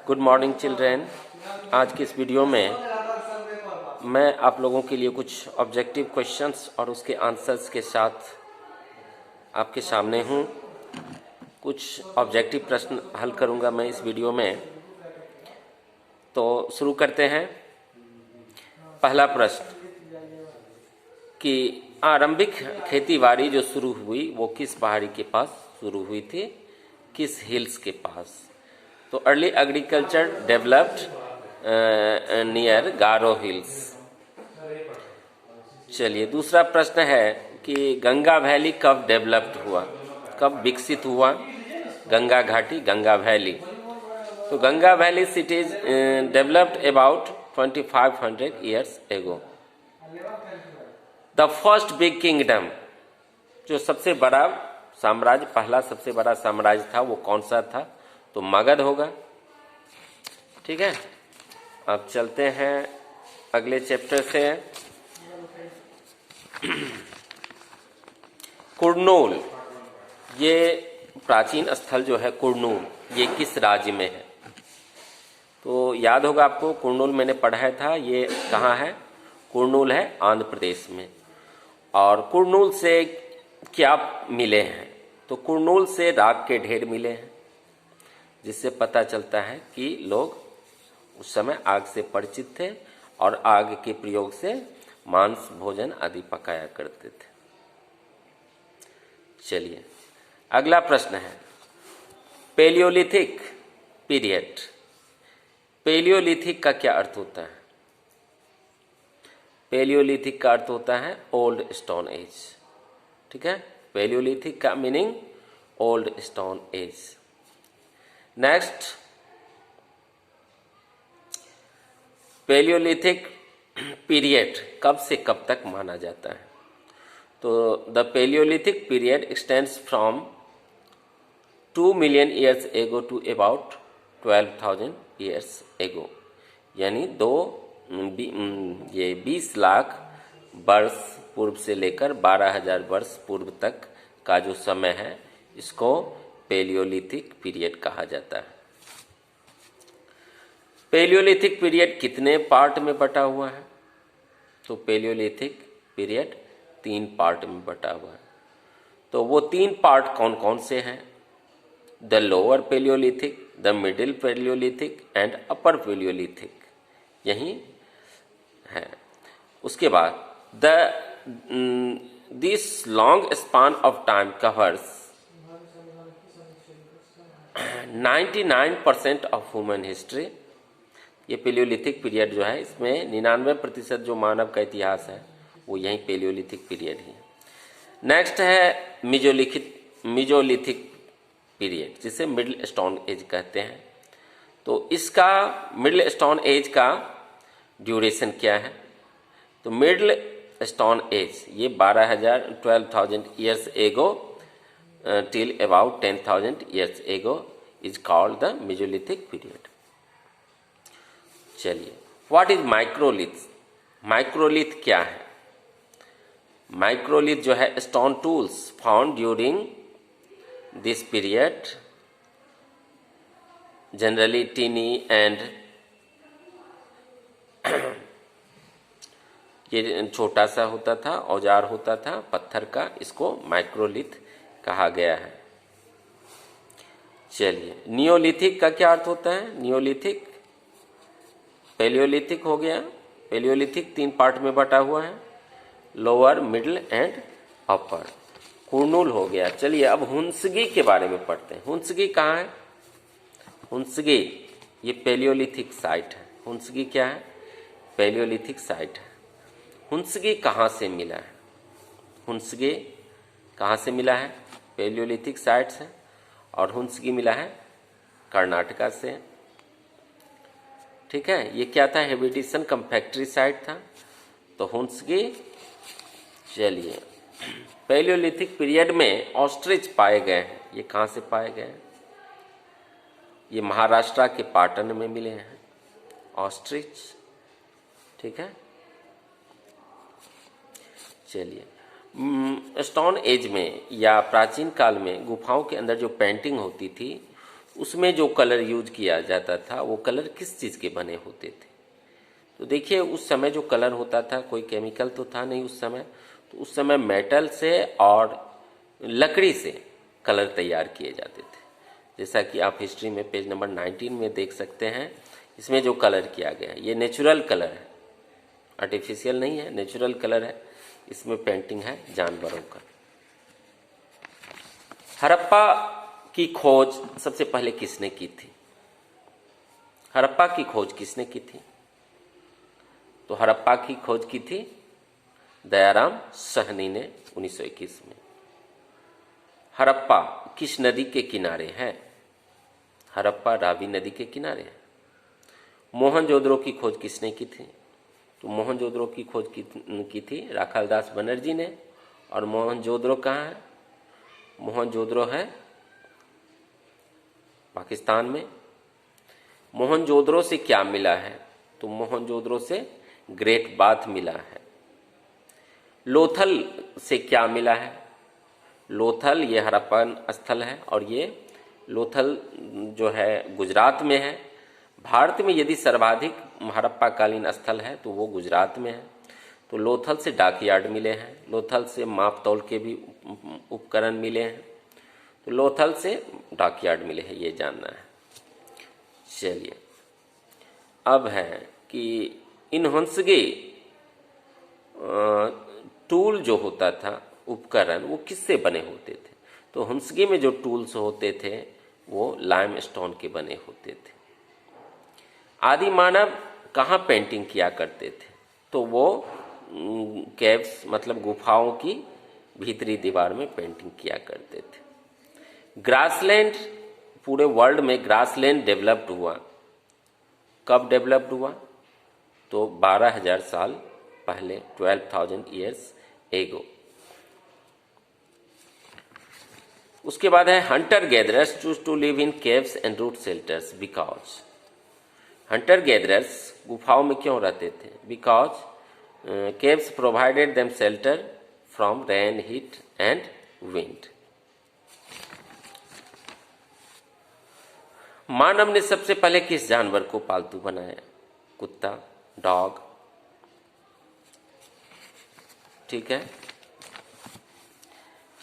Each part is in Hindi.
Good morning children. आज की इस वीडियो में मैं आप लोगों के लिए कुछ ऑब्जेक्टिव क्वेश्चंस और उसके आंसर्स के साथ आपके सामने हूँ। कुछ ऑब्जेक्टिव प्रश्न हल करूँगा मैं इस वीडियो में। तो शुरू करते हैं। पहला प्रश्न कि आरंभिक खेतीबाड़ी जो शुरू हुई वो किस पहाड़ी के पास शुरू हुई थी, किस हिल्स के पास? तो अर्ली एग्रीकल्चर डेवलप्ड नियर गारो हिल्स। चलिए दूसरा प्रश्न है कि गंगा वैली कब डेवलप्ड हुआ, कब विकसित हुआ? गंगा घाटी, गंगा वैली। तो Ganga valley cities developed about 2500 years ago। The first big kingdom, जो सबसे बड़ा साम्राज्य, पहला सबसे बड़ा साम्राज्य था वो कौन सा था? तो मगध होगा। ठीक है, अब चलते हैं अगले चैप्टर से। कुर्नूल, ये प्राचीन स्थल जो है कुर्नूल, ये किस राज्य में है? तो याद होगा आपको, कुर्नूल मैंने पढ़ाया था। ये कहाँ है? कुर्नूल है आंध्र प्रदेश में। और कुर्नूल से क्या मिले हैं? तो कुर्नूल से राख के ढेर मिले हैं, जिससे पता चलता है कि लोग उस समय आग से परिचित थे और आग के प्रयोग से मांस भोजन आदि पकाया करते थे। चलिए अगला प्रश्न है पेलियोलिथिक पीरियड। पेलियोलिथिक का क्या अर्थ होता है? पेलियोलिथिक का अर्थ होता है ओल्ड स्टोन एज। ठीक है, पेलियोलिथिक का meaning old stone age. Next, paleolithic period कब से कब तक माना जाता है? तो the paleolithic period extends from 2 million years ago to about 12,000 years ago। यानी 20 लाख वर्ष पूर्व से लेकर 12,000 वर्ष पूर्व तक का जो समय है, इसको पेलियोलिथिक पीरियड कहा जाता है। पेलियोलिथिक पीरियड कितने पार्ट में बटा हुआ है? तो पेलियोलिथिक पीरियड 3 पार्ट में बटा हुआ है। तो वो 3 पार्ट कौन कौन से हैं? The lower paleolithic, the middle paleolithic and upper paleolithic, यही है। उसके बाद this long span of time covers 99% of human history. ये पेलियोलिथिक पीरियड जो है, इसमें 99% जो मानव का इतिहास है वो यही पेलियोलिथिक पीरियड ही है। नेक्स्ट है मिजोलिथिक पीरियड, जिसे मिडिल स्टोन एज कहते हैं। तो इसका मिडिल स्टोन एज का ड्यूरेशन क्या है? तो मिडिल स्टोन एज ये 12,000 years ago till about 10,000 years ago is called the Mesolithic period। चलिए, व्हाट इज माइक्रोलिथ? माइक्रोलिथ क्या है? माइक्रोलिथ जो है stone tools found during this period, generally tiny and ये छोटा सा होता था, औजार होता था पत्थर का, इसको माइक्रोलिथ कहा गया है। चलिए, नियोलिथिक का क्या अर्थ होता है? नियोलिथिक, पेलियोलिथिक हो गया। पेलियोलिथिक 3 पार्ट में बटा हुआ है, lower, middle and upper. Kurnool हो गया। चलिए अब हुंसगी के बारे में पढ़ते हैं। हुंसगी कहाँ है? हुंसगी ये पेलियोलिथिक साइट है। हुंसगी क्या है? पेलियोलिथिक साइट है। हुंसगी कहाँ से मिला है? हुंसगी कहाँ से मिला है? पेलियोलिथिक साइट से। और हुंसगी मिला है कर्नाटका से। ठीक है, ये क्या था? हेबिटेशन कम फैक्ट्री साइट था। तो हुंसगी। चलिए, पेलियोलिथिक पीरियड में ऑस्ट्रिच पाए गए हैं। ये कहाँ से पाए गए हैं? ये महाराष्ट्र के पाटन में मिले हैं ऑस्ट्रिच। ठीक है, चलिए स्टोन एज में या प्राचीन काल में गुफाओं के अंदर जो पेंटिंग होती थी, उसमें जो कलर यूज किया जाता था वो कलर किस चीज़ के बने होते थे? तो देखिए उस समय जो कलर होता था कोई केमिकल तो था नहीं उस समय, तो उस समय मेटल से और लकड़ी से कलर तैयार किए जाते थे। जैसा कि आप हिस्ट्री में पेज नंबर 19 में देख सकते हैं, इसमें जो कलर किया गया है ये नेचुरल कलर है, आर्टिफिशियल नहीं है, नेचुरल कलर है। इसमें पेंटिंग है जानवरों का। हड़प्पा की खोज सबसे पहले किसने की थी? हड़प्पा की खोज किसने की थी? तो हड़प्पा की खोज की थी दयाराम साहनी ने 1921 में। हड़प्पा किस नदी के किनारे है? हड़प्पा रावी नदी के किनारे है। मोहनजोदड़ो की खोज किसने की थी? तो मोहनजोदड़ो की खोज की थी राखालदास बनर्जी ने। और मोहनजोदड़ो कहाँ है? मोहनजोदड़ो है पाकिस्तान में। मोहनजोदड़ो से क्या मिला है? तो मोहनजोदड़ो से ग्रेट बाथ मिला है। लोथल से क्या मिला है? लोथल ये हड़प्पन स्थल है और ये लोथल जो है गुजरात में है। भारत में यदि सर्वाधिक हड़प्पा कालीन स्थल है तो वो गुजरात में है। तो लोथल से डाकयार्ड मिले हैं, लोथल से माप तौल के भी उपकरण मिले हैं, तो लोथल से डाकयार्ड मिले हैं, ये जानना है। चलिए अब है कि इन हंसगे टूल जो होता था उपकरण वो किससे बने होते थे? तो हंसगे में जो टूल्स होते थे वो लाइमस्टोन के बने होते थे। आदि मानव कहाँ पेंटिंग किया करते थे? तो वो केव्स मतलब गुफाओं की भीतरी दीवार में पेंटिंग किया करते थे। ग्रासलैंड, पूरे वर्ल्ड में ग्रासलैंड डेवलप्ड हुआ। कब डेवलप्ड हुआ? तो 12,000 साल पहले, 12,000 ईयर्स एगो। उसके बाद है hunter gatherers choose to live in caves and root shelters because. Hunter gatherers गुफाओं में क्यों रहते थे? Because caves provided them shelter from rain, heat and wind. मानव ने सबसे पहले किस जानवर को पालतू बनाया? कुत्ता, डॉग। ठीक है।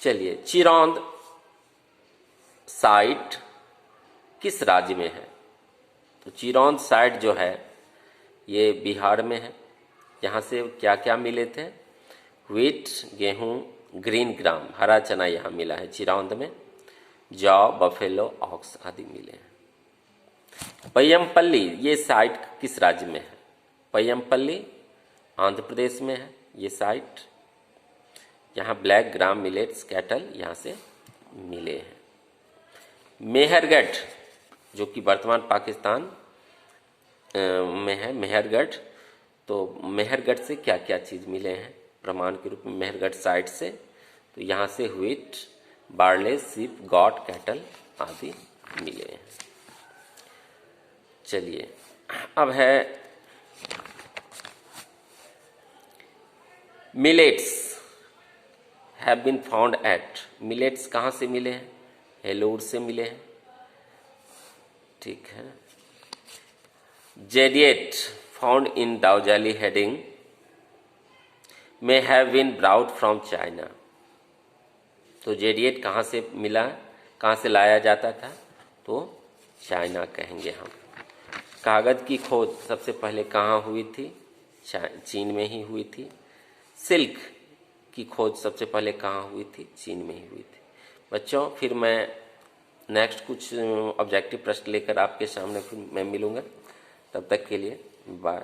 चलिए, चिरौंद साइट किस राज्य में है? तो चिरौंद साइट जो है ये बिहार में है। यहाँ से क्या क्या मिले थे? व्हीट, गेहूं, ग्रीन ग्राम, हरा चना यहाँ मिला है चिरौंद में। जौ, बफेलो, ऑक्स आदि मिले हैं। पय्यमपल्ली ये साइट किस राज्य में है? पय्यमपल्ली आंध्र प्रदेश में है ये साइट। यहाँ ब्लैक ग्राम मिलेट्स कैटल यहाँ से मिले हैं। मेहरगढ़ जो कि वर्तमान पाकिस्तान में है, मेहरगढ़, तो मेहरगढ़ से क्या क्या चीज़ मिले हैं प्रमाण के रूप में? मेहरगढ़ साइट से तो यहाँ से wheat, barley, sheep, goat, cattle आदि मिले हैं। चलिए अब है millets have been found at. Millets कहाँ से मिले हैं? हेलोर से मिले हैं। ठीक है। Jadeite found in Daojali Hading में have been brought from China. तो जेडिएट कहाँ से मिला, कहाँ से लाया जाता था? तो चाइना कहेंगे हम। कागज की खोज सबसे पहले कहाँ हुई थी? चीन में ही हुई थी। सिल्क की खोज सबसे पहले कहाँ हुई थी? चीन में ही हुई थी। बच्चों फिर मैं नेक्स्ट कुछ ऑब्जेक्टिव प्रश्न लेकर आपके सामने फिर मैं मिलूँगा। तब तक के लिए बाय।